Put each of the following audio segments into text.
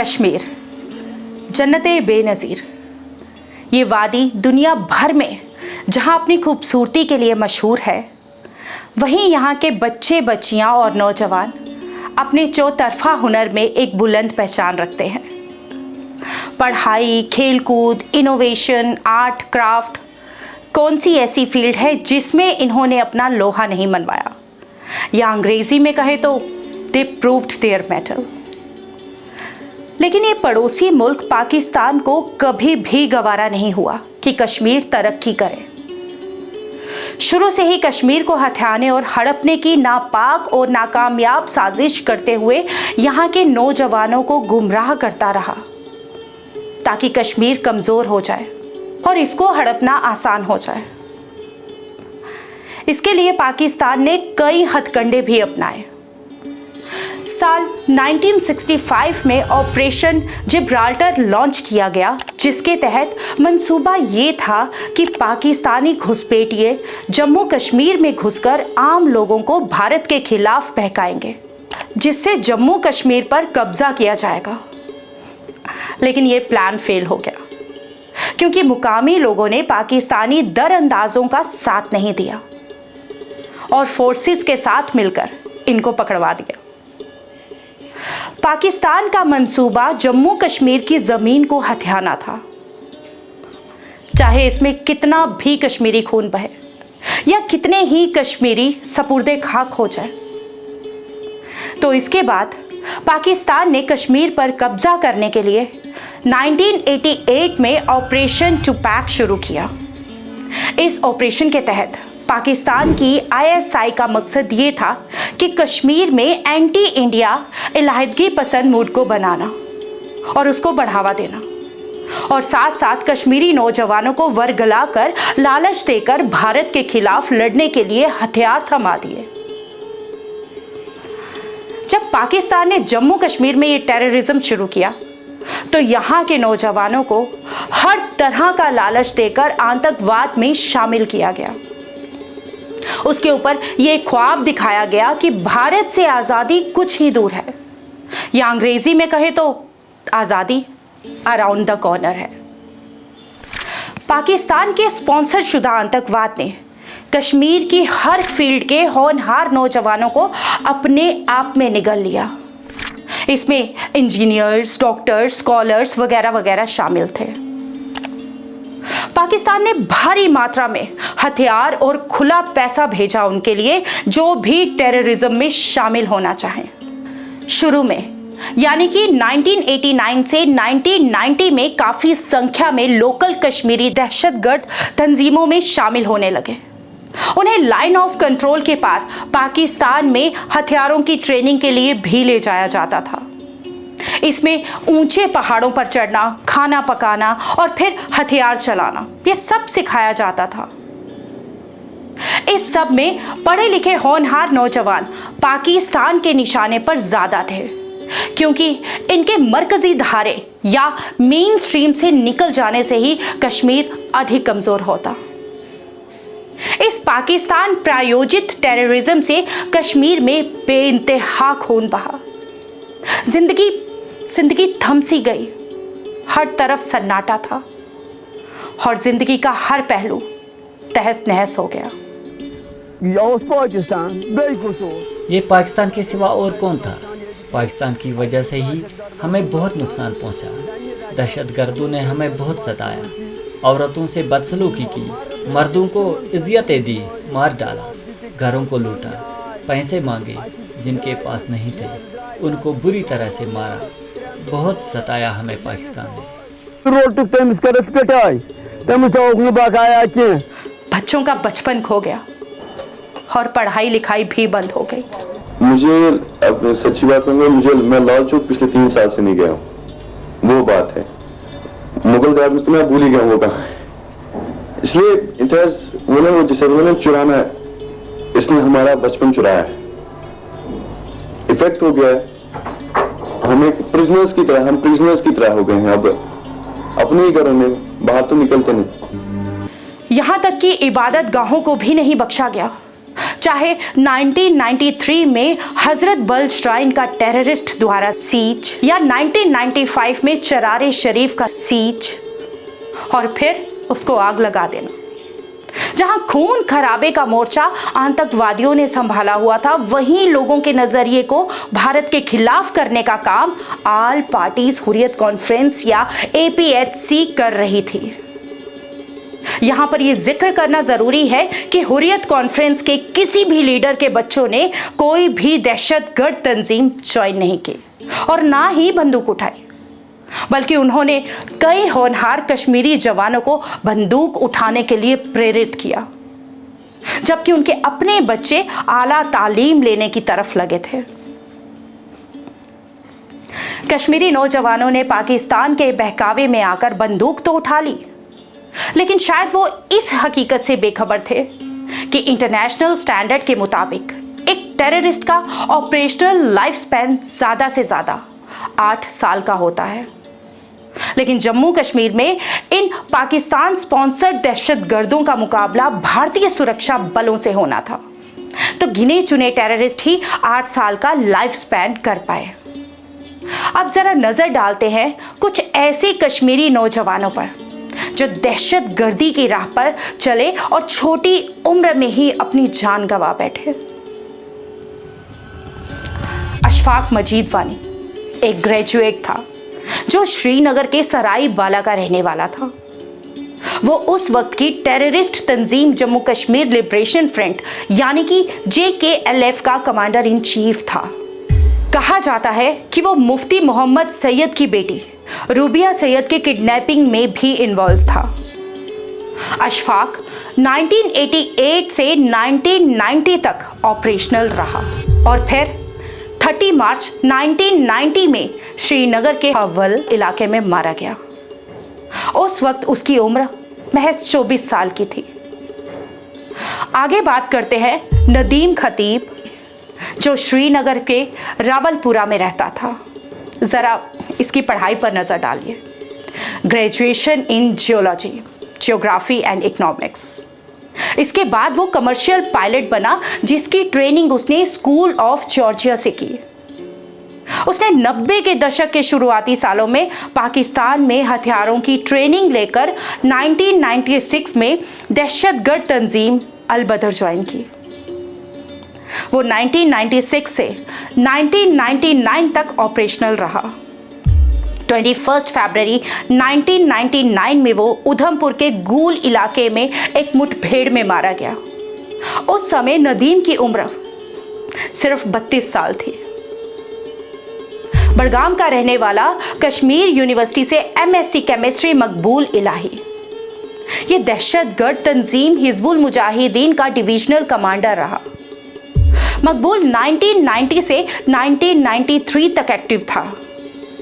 कश्मीर जन्नते बेनज़ीर। ये वादी दुनिया भर में जहाँ अपनी खूबसूरती के लिए मशहूर है, वहीं यहाँ के बच्चे बच्चियाँ और नौजवान अपने चौतरफा हुनर में एक बुलंद पहचान रखते हैं। पढ़ाई, खेलकूद, इनोवेशन, आर्ट, क्राफ्ट, कौन सी ऐसी फील्ड है जिसमें इन्होंने अपना लोहा नहीं मनवाया, या अंग्रेजी में कहे तो दे प्रूव्ड देयर मेटल। लेकिन ये पड़ोसी मुल्क पाकिस्तान को कभी भी गवारा नहीं हुआ कि कश्मीर तरक्की करे। शुरू से ही कश्मीर को हथियाने और हड़पने की नापाक और नाकामयाब साजिश करते हुए यहाँ के नौजवानों को गुमराह करता रहा ताकि कश्मीर कमज़ोर हो जाए और इसको हड़पना आसान हो जाए। इसके लिए पाकिस्तान ने कई हथकंडे भी अपनाए। साल 1965 में ऑपरेशन जिब्राल्टर लॉन्च किया गया, जिसके तहत मंसूबा ये था कि पाकिस्तानी घुसपैठिए जम्मू कश्मीर में घुसकर आम लोगों को भारत के खिलाफ बहकाएंगे, जिससे जम्मू कश्मीर पर कब्जा किया जाएगा। लेकिन ये प्लान फेल हो गया क्योंकि मुकामी लोगों ने पाकिस्तानी दरअंदाजों का साथ नहीं दिया और फोर्सेस के साथ मिलकर इनको पकड़वा दिया। पाकिस्तान का मंसूबा जम्मू कश्मीर की जमीन को हथियाना था, चाहे इसमें कितना भी कश्मीरी खून बहे या कितने ही कश्मीरी सपुर्दे खाक हो जाए। तो इसके बाद पाकिस्तान ने कश्मीर पर कब्जा करने के लिए 1988 में ऑपरेशन टूपैक शुरू किया। इस ऑपरेशन के तहत पाकिस्तान की आईएसआई का मकसद ये था कि कश्मीर में एंटी इंडिया इलाहिदगी पसंद मूड को बनाना और उसको बढ़ावा देना, और साथ साथ कश्मीरी नौजवानों को वरगला कर लालच देकर भारत के खिलाफ लड़ने के लिए हथियार थमा दिए। जब पाकिस्तान ने जम्मू कश्मीर में ये टेररिज्म शुरू किया तो यहाँ के नौजवानों को हर तरह का लालच देकर आतंकवाद में शामिल किया गया। उसके ऊपर यह ख्वाब दिखाया गया कि भारत से आज़ादी कुछ ही दूर है, या अंग्रेजी में कहे तो आज़ादी अराउंड द कॉर्नर है। पाकिस्तान के स्पॉन्सर शुदा आतंकवाद ने कश्मीर की हर फील्ड के होनहार नौजवानों को अपने आप में निगल लिया। इसमें इंजीनियर्स, डॉक्टर्स, स्कॉलर्स वगैरह वगैरह शामिल थे। पाकिस्तान ने भारी मात्रा में हथियार और खुला पैसा भेजा उनके लिए जो भी टेररिज्म में शामिल होना चाहें। शुरू में यानी कि 1989 से 1990 में काफ़ी संख्या में लोकल कश्मीरी दहशतगर्द तंजीमों में शामिल होने लगे। उन्हें लाइन ऑफ कंट्रोल के पार पाकिस्तान में हथियारों की ट्रेनिंग के लिए भी ले जाया जाता था। इसमें ऊंचे पहाड़ों पर चढ़ना, खाना पकाना और फिर हथियार चलाना, ये सब सिखाया जाता था। इस सब में पढ़े लिखे होनहार नौजवान पाकिस्तान के निशाने पर ज्यादा थे, क्योंकि इनके मरकजी धारे या मेन स्ट्रीम से निकल जाने से ही कश्मीर अधिक कमजोर होता। इस पाकिस्तान प्रायोजित टेररिज्म से कश्मीर में बेइंतहा खून बहा। जिंदगी थम सी गई, हर तरफ सन्नाटा था और जिंदगी का हर पहलू तहस नहस हो गया। ये पाकिस्तान के सिवा और कौन था? पाकिस्तान की वजह से ही हमें बहुत नुकसान पहुंचा। दहशतगर्दों ने हमें बहुत सताया, औरतों से बदसलूकी की, मर्दों को इज़्ज़तें दी, मार डाला, घरों को लूटा, पैसे मांगे जिनके पास नहीं थे उनको बुरी तरह से मारा। बहुत सताया हमें पाकिस्तान ने। बच्चों का बचपन खो गया और पढ़ाई लिखाई भी बंद हो गई। मुझे अब सच्ची बात कहूँगा, मैं लाल चौक पिछले 3 साल से नहीं गया हूँ। वो बात है, मुगल गार्डन्स तो मैं भूल ही गया हूँ वो कहाँ है। इसलिए वो जिसे उन्होंने चुराना है, इसने हमारा बचपन चुराया है। इफेक्ट हो गया है, हम प्रिजनर्स की तरह हो गए हैं। अब अपने ही घरों में, बाहर तो निकलते नहीं। यहाँ तक कि इबादत गाहों को भी नहीं बख्शा गया। चाहे 1993 में हजरत बल श्राइन का टेररिस्ट द्वारा सीज, या 1995 में चरारे शरीफ का सीज, और फिर उसको आग लगा देना। जहां खून खराबे का मोर्चा आतंकवादियों ने संभाला हुआ था, वहीं लोगों के नजरिए को भारत के खिलाफ करने का काम ऑल पार्टीज हुर्रियत कॉन्फ्रेंस या APHC कर रही थी। यहां पर यह जिक्र करना जरूरी है कि हुर्रियत कॉन्फ्रेंस के किसी भी लीडर के बच्चों ने कोई भी दहशतगर्द तंजीम ज्वाइन नहीं की और ना ही बंदूक उठाई, बल्कि उन्होंने कई होनहार कश्मीरी जवानों को बंदूक उठाने के लिए प्रेरित किया, जबकि उनके अपने बच्चे आला तालीम लेने की तरफ लगे थे। कश्मीरी नौजवानों ने पाकिस्तान के बहकावे में आकर बंदूक तो उठा ली, लेकिन शायद वो इस हकीकत से बेखबर थे कि इंटरनेशनल स्टैंडर्ड के मुताबिक एक टेररिस्ट का ऑपरेशनल लाइफ स्पैन ज्यादा से ज्यादा 8 साल का होता है। लेकिन जम्मू कश्मीर में इन पाकिस्तान स्पॉन्सर्ड दहशतगर्दों का मुकाबला भारतीय सुरक्षा बलों से होना था, तो गिने चुने टेररिस्ट ही 8 साल का लाइफ स्पैन कर पाए। अब जरा नजर डालते हैं कुछ ऐसे कश्मीरी नौजवानों पर जो दहशतगर्दी की राह पर चले और छोटी उम्र में ही अपनी जान गंवा बैठे। अशफाक मजीद वानी एक ग्रेजुएट था जो श्रीनगर के सराय बाला का रहने वाला था। वो उस वक्त की टेररिस्ट तंजीम जम्मू कश्मीर लिबरेशन फ्रंट यानी कि JKLF का कमांडर इन चीफ था। कहा जाता है कि वो मुफ्ती मोहम्मद सैयद की बेटी रूबिया सैयद के किडनैपिंग में भी इन्वॉल्व था। अशफाक 1988 से 1990 तक ऑपरेशनल रहा और फिर 30 मार्च 1990 में श्रीनगर के अव्वल इलाके में मारा गया। उस वक्त उसकी उम्र महज 24 साल की थी। आगे बात करते हैं नदीम खतीब, जो श्रीनगर के रावलपुरा में रहता था। ज़रा इसकी पढ़ाई पर नज़र डालिए। Graduation in geology, geography and economics. इसके बाद वो कमर्शियल पायलट बना, जिसकी ट्रेनिंग उसने स्कूल ऑफ जॉर्जिया से की। उसने 90 के दशक के शुरुआती सालों में पाकिस्तान में हथियारों की ट्रेनिंग लेकर 1996 में दहशतगर्द तंजीम अल बदर ज्वाइन की। वो 1996 से 1999 तक ऑपरेशनल रहा। 21 फरवरी 1999 में वो उधमपुर के गूल इलाके में एक मुठभेड़ में मारा गया। उस समय नदीम की उम्र सिर्फ 32 साल थी। बड़गाम का रहने वाला कश्मीर यूनिवर्सिटी से MSc केमिस्ट्री मकबूल इलाही, ये दहशतगर्द तंजीम हिजबुल मुजाहिदीन का डिविजनल कमांडर रहा। मकबूल 1990 से 1993 तक एक्टिव था,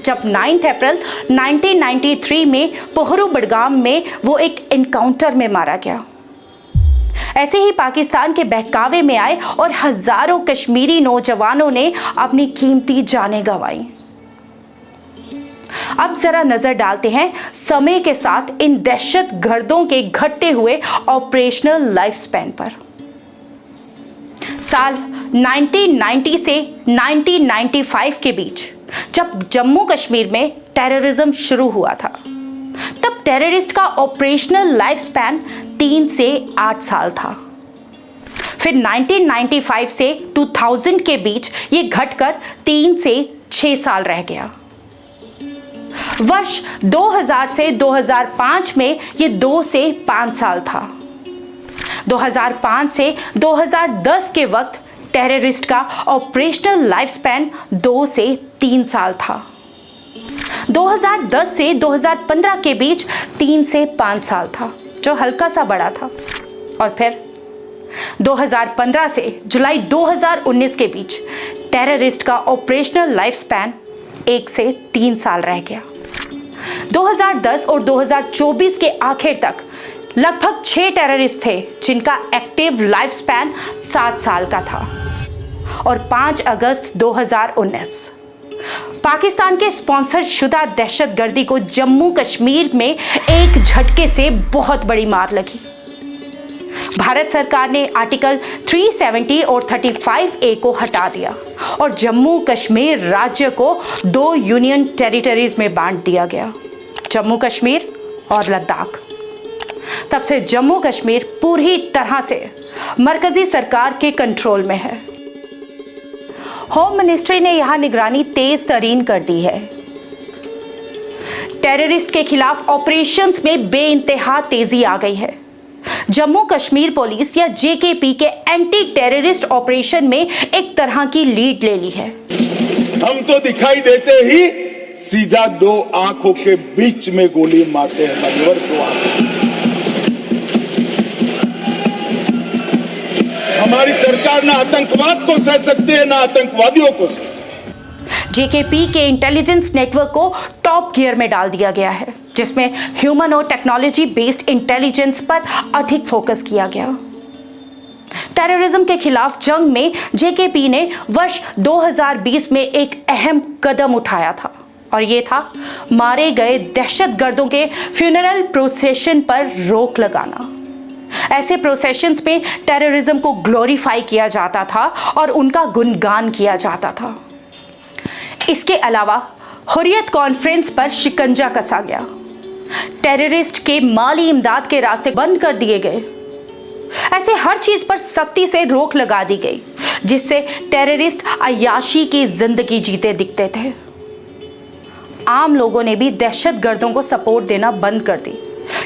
जब 9 अप्रैल 1993 में पोहरू बड़गाम में वो एक एनकाउंटर में मारा गया। ऐसे ही पाकिस्तान के बहकावे में आए और हजारों कश्मीरी नौजवानों ने अपनी कीमती जानें गंवाई। अब जरा नजर डालते हैं समय के साथ इन दहशतगर्दों के घटते हुए ऑपरेशनल लाइफ स्पैन पर। साल 1990 से 1995 के बीच जब जम्मू कश्मीर में टेररिज्म शुरू हुआ था, तब टेररिस्ट का ऑपरेशनल लाइफ स्पैन 3 से 8 साल था। फिर 1995 से 2000 के बीच ये घटकर 3 से 6 साल रह गया। वर्ष 2000 से 2005 में ये 2 से 5 साल था। 2005 से 2010 के वक्त टेररिस्ट का ऑपरेशनल लाइफ स्पैन 2 से 3 साल था। 2010 से 2015 के बीच 3 से 5 साल था, जो हल्का सा बड़ा था। और फिर 2015 से जुलाई 2019 के बीच टेररिस्ट का ऑपरेशनल लाइफ स्पैन 1 से 3 साल रह गया। 2010 और 2024 के आखिर तक लगभग 6 टेररिस्ट थे जिनका एक्टिव लाइफ स्पैन 7 साल का था। और 5 अगस्त 2019 पाकिस्तान के स्पॉन्सर शुदा दहशतगर्दी को जम्मू कश्मीर में एक झटके से बहुत बड़ी मार लगी। भारत सरकार ने आर्टिकल 370 और 35A को हटा दिया और जम्मू कश्मीर राज्य को 2 यूनियन टेरिटरीज में बांट दिया गया, जम्मू कश्मीर और लद्दाख। तब से जम्मू कश्मीर पूरी तरह से मरकजी सरकार के कंट्रोल में है। होम मिनिस्ट्री ने यहां निगरानी तेज तरीन कर दी है। टेररिस्ट के खिलाफ ऑपरेशंस में बेइंतहा तेजी आ गई है। जम्मू कश्मीर पुलिस या जेकेपी के एंटी टेररिस्ट ऑपरेशन में एक तरह की लीड ले ली है। हम तो दिखाई देते ही सीधा 2 आंखों के बीच में गोली मारते हैं, मगर 2 आंखों। हमारी सरकार ना आतंकवाद को सह सकती है, ना आतंकवादियों को सह सकती है। जेकेपी के इंटेलिजेंस नेटवर्क को टॉप गियर में डाल दिया गया है, जिसमें ह्यूमन और टेक्नोलॉजी बेस्ड इंटेलिजेंस पर अधिक फोकस किया गया। टेररिज्म के खिलाफ जंग में जेकेपी ने वर्ष 2020 में एक अहम कदम उठाया था, और ये था मारे गए दहशतगर्दों के फ्यूनरल प्रोसेशन पर रोक लगाना। ऐसे प्रोसेशंस में टेररिज्म को ग्लोरीफाई किया जाता था और उनका गुणगान किया जाता था। इसके अलावा हुर्रियत कॉन्फ्रेंस पर शिकंजा कसा गया, टेररिस्ट के माली इमदाद के रास्ते बंद कर दिए गए। ऐसे हर चीज पर सख्ती से रोक लगा दी गई, जिससे टेररिस्ट अय्याशी की जिंदगी जीते दिखते थे। आम लोगों ने भी दहशतगर्दों को सपोर्ट देना बंद कर दी,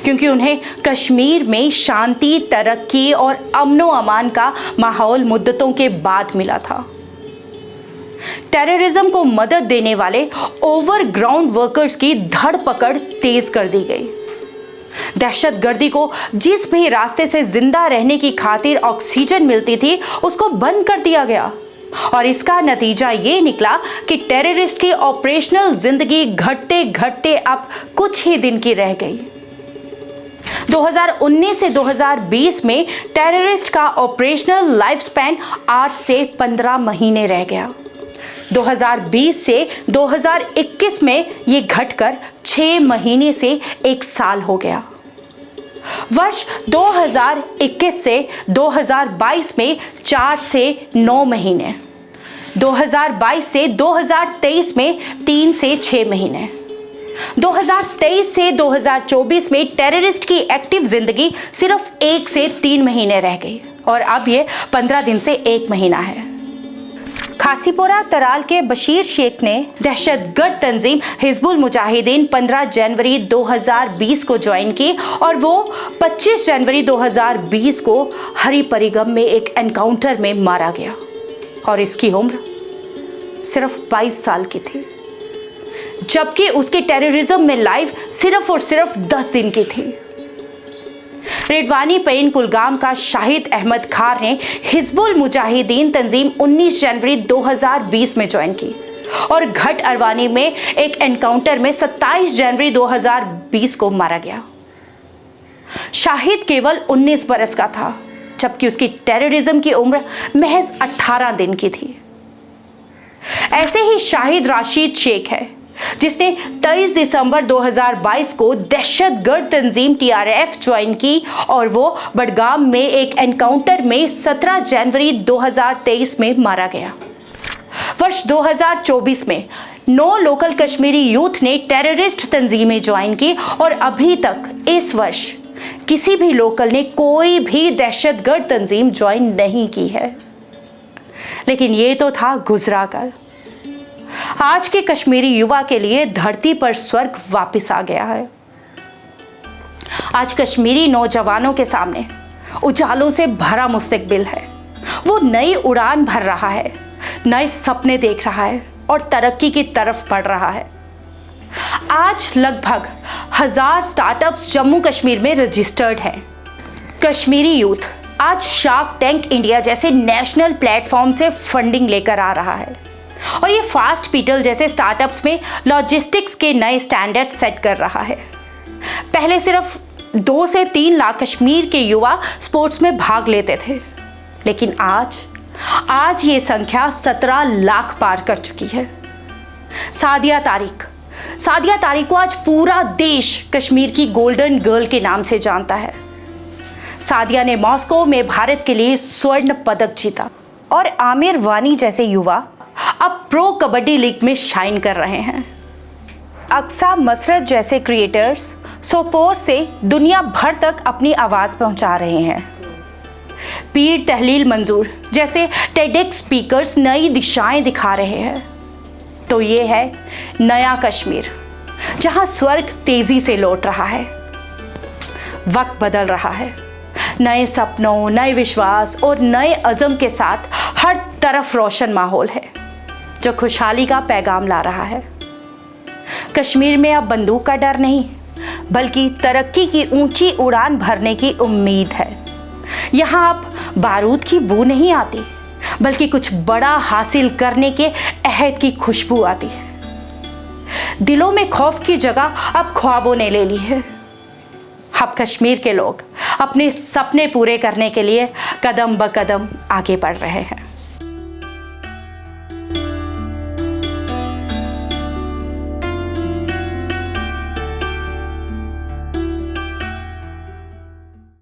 क्योंकि उन्हें कश्मीर में शांति, तरक्की और अमनो अमान का माहौल मुद्दतों के बाद मिला था। टेररिज्म को मदद देने वाले ओवरग्राउंड वर्कर्स की धरपकड़ तेज कर दी गई। दहशतगर्दी को जिस भी रास्ते से जिंदा रहने की खातिर ऑक्सीजन मिलती थी, उसको बंद कर दिया गया, और इसका नतीजा ये निकला कि टेररिस्ट की ऑपरेशनल जिंदगी घटते घटते अब कुछ ही दिन की रह गई। 2019 से 2020 में टेररिस्ट का ऑपरेशनल लाइफ स्पैन 8 से 15 महीने रह गया। 2020 से 2021 में ये घटकर 6 महीने से 1 साल हो गया। वर्ष 2021 से 2022 में 4 से 9 महीने, 2022 से 2023 में 3 से 6 महीने, 2023 से 2024 में टेररिस्ट की एक्टिव जिंदगी सिर्फ 1 से 3 महीने रह गई, और अब ये 15 दिन से 1 महीना है। खासीपोरा तराल के बशीर शेख ने दहशतगर्द तंजीम हिजबुल मुजाहिदीन 15 जनवरी 2020 को ज्वाइन की, और वो 25 जनवरी 2020 को हरी परिगम में एक एनकाउंटर में मारा गया, और इसकी उम्र सिर्फ 22 साल की थी, जबकि उसकी टेररिज्म में लाइफ सिर्फ और सिर्फ 10 दिन की थी। रेडवानी पेन कुलगाम का शाहिद अहमद खार ने हिजबुल मुजाहिदीन तंजीम 19 जनवरी 2020 में ज्वाइन की, और घट अरवानी में एक एनकाउंटर में 27 जनवरी 2020 को मारा गया। शाहिद केवल 19 बरस का था, जबकि उसकी टेररिज्म की उम्र महज 18 दिन की थी। ऐसे ही शाहिद राशिद शेख है, जिसने 23 दिसंबर 2022 को दहशतगर्द तंजीम TRF ज्वाइन की, और वो बडगाम में एक एनकाउंटर में 17 जनवरी 2023 में मारा गया। वर्ष 2024 में 9 लोकल कश्मीरी यूथ ने टेररिस्ट तंजीमें ज्वाइन की, और अभी तक इस वर्ष किसी भी लोकल ने कोई भी दहशतगर्द तंजीम ज्वाइन नहीं की है। लेकिन ये तो था गुजरा कल। आज के कश्मीरी युवा के लिए धरती पर स्वर्ग वापस आ गया है। आज कश्मीरी नौजवानों के सामने उजालों से भरा मुस्तकबिल है। वो नई उड़ान भर रहा है, नए सपने देख रहा है, और तरक्की की तरफ बढ़ रहा है। आज लगभग 1000 स्टार्टअप्स जम्मू कश्मीर में रजिस्टर्ड हैं। कश्मीरी यूथ आज शार्क टैंक इंडिया जैसे नेशनल प्लेटफॉर्म से फंडिंग लेकर आ रहा है, और ये फास्ट पीटल जैसे स्टार्टअप्स में लॉजिस्टिक्स के नए स्टैंडर्ड सेट कर रहा है। पहले सिर्फ 2 से 3 लाख कश्मीर के युवा स्पोर्ट्स में भाग लेते थे, लेकिन आज ये संख्या 17 लाख पार कर चुकी है। सादिया तारिक को आज पूरा देश कश्मीर की गोल्डन गर्ल के नाम से जानता है। सादिया ने मॉस्को में भारत के लिए स्वर्ण पदक जीता और आमिर वानी जैसे युवा अब प्रो कबड्डी लीग में शाइन कर रहे हैं। अक्सा मसरत जैसे क्रिएटर्स सोपोर से दुनिया भर तक अपनी आवाज़ पहुंचा रहे हैं। पीर तहलील मंजूर जैसे टेडेक्स स्पीकर्स नई दिशाएं दिखा रहे हैं। तो ये है नया कश्मीर, जहां स्वर्ग तेजी से लौट रहा है। वक्त बदल रहा है, नए सपनों, नए विश्वास और नए अज़म के साथ हर तरफ रोशन माहौल है जो खुशहाली का पैगाम ला रहा है। कश्मीर में अब बंदूक का डर नहीं, बल्कि तरक्की की ऊंची उड़ान भरने की उम्मीद है। यहाँ अब बारूद की बू नहीं आती, बल्कि कुछ बड़ा हासिल करने के अहद की खुशबू आती है। दिलों में खौफ की जगह अब ख्वाबों ने ले ली है। अब कश्मीर के लोग अपने सपने पूरे करने के लिए कदम ब कदम आगे बढ़ रहे हैं।